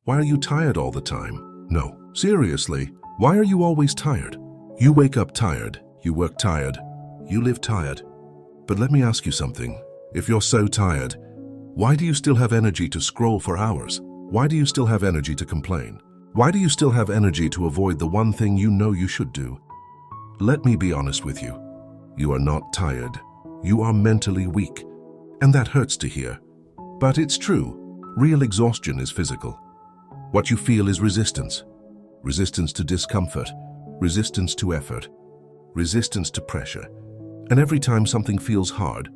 Why are you tired all the time? No, seriously, why are you always tired? You wake up tired, you work tired, you live tired. But let me ask you something. If you're so tired, why do you still have energy to scroll for hours? Why do you still have energy to complain? Why do you still have energy to avoid the one thing you know you should do? Let me be honest with you. You are not tired. You are mentally weak. And that hurts to hear. But it's true. Real exhaustion is physical. What you feel is resistance. Resistance to discomfort. Resistance to effort. Resistance to pressure. And every time something feels hard,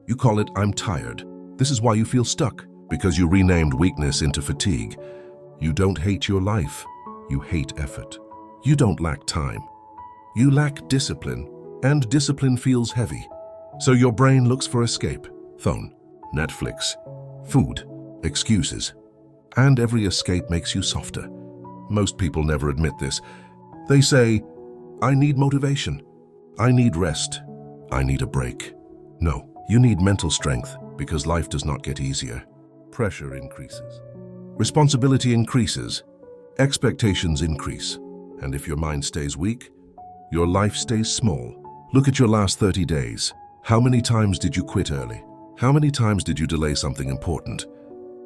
you call it, "I'm tired." This is why you feel stuck, because you renamed weakness into fatigue. You don't hate your life. You hate effort. You don't lack time. You lack discipline, and discipline feels heavy. So your brain looks for escape. Phone, Netflix, food, excuses. And every escape makes you softer. Most people never admit this. They say, "I need motivation. I need rest. I need a break." No, you need mental strength because life does not get easier. Pressure increases. Responsibility increases. Expectations increase. And if your mind stays weak, your life stays small. Look at your last 30 days. How many times did you quit early? How many times did you delay something important?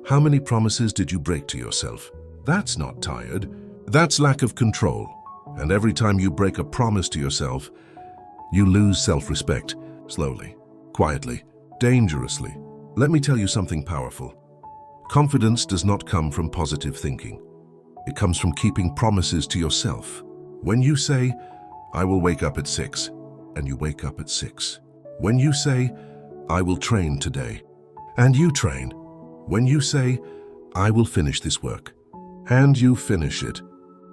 How many promises did you break to yourself? That's not tired. That's lack of control. And every time you break a promise to yourself, you lose self-respect, slowly, quietly, dangerously. Let me tell you something powerful. Confidence does not come from positive thinking. It comes from keeping promises to yourself. When you say, "I will wake up at 6, and you wake up at 6. When you say, "I will train today," and you train. When you say, "I will finish this work," and you finish it.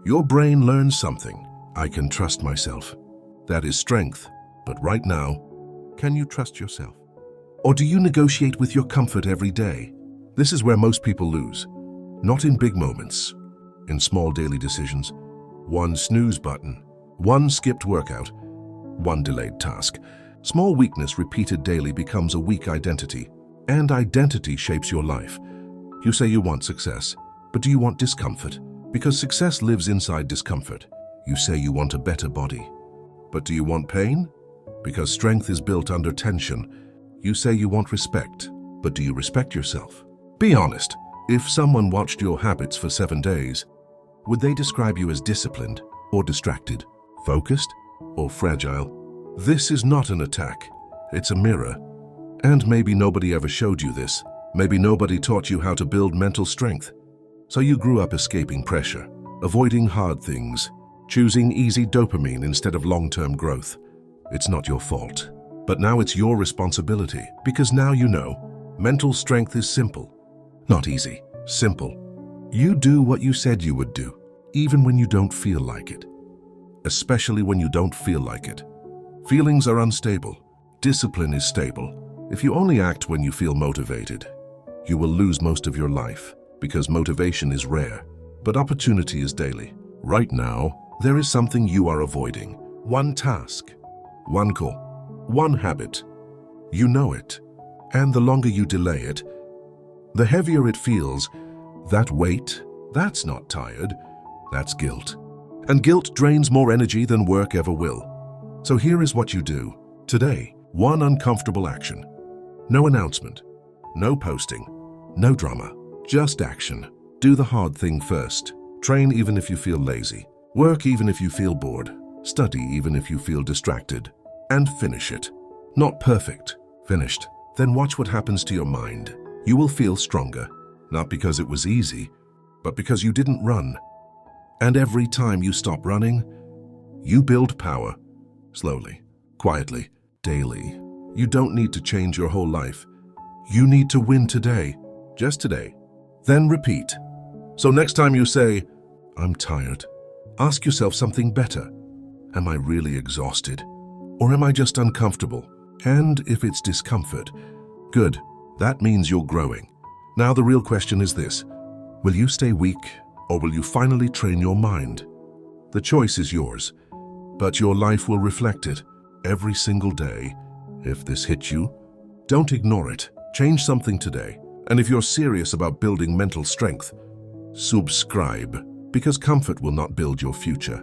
Your brain learns something. I can trust myself. That is strength. But right now, can you trust yourself? Or do you negotiate with your comfort every day? This is where most people lose. Not in big moments, in small daily decisions. One snooze button, one skipped workout, one delayed task. Small weakness repeated daily becomes a weak identity, and identity shapes your life. You say you want success, but do you want discomfort? Because success lives inside discomfort. You say you want a better body, but do you want pain? Because strength is built under tension. You say you want respect, but do you respect yourself? Be honest. If someone watched your habits for 7 days, would they describe you as disciplined or distracted, focused or fragile? This is not an attack. It's a mirror. And maybe nobody ever showed you this. Maybe nobody taught you how to build mental strength. So you grew up escaping pressure, avoiding hard things, choosing easy dopamine instead of long-term growth. It's not your fault. But now it's your responsibility, because now you know. Mental strength is simple. Not easy, simple. You do what you said you would do, even when you don't feel like it. Especially when you don't feel like it. Feelings are unstable. Discipline is stable. If you only act when you feel motivated, you will lose most of your life, because motivation is rare, but opportunity is daily. Right now, there is something you are avoiding. One task, one call, one habit. You know it, and the longer you delay it, the heavier it feels. That weight, that's not tired, that's guilt. And guilt drains more energy than work ever will. So here is what you do. Today, one uncomfortable action. No announcement, no posting, no drama, just action. Do the hard thing first. Train even if you feel lazy. Work even if you feel bored. Study even if you feel distracted. And finish it. Not perfect, finished. Then watch what happens to your mind. You will feel stronger, not because it was easy, but because you didn't run. And every time you stop running, you build power. Slowly, quietly, daily. You don't need to change your whole life. You need to win today, just today. Then repeat. So next time you say, "I'm tired," ask yourself something better. Am I really exhausted? Or am I just uncomfortable? And if it's discomfort, good, that means you're growing. Now the real question is this: will you stay weak, or will you finally train your mind? The choice is yours, but your life will reflect it every single day. If this hits you, don't ignore it. Change something today. And if you're serious about building mental strength, Subscribe, because comfort will not build your future.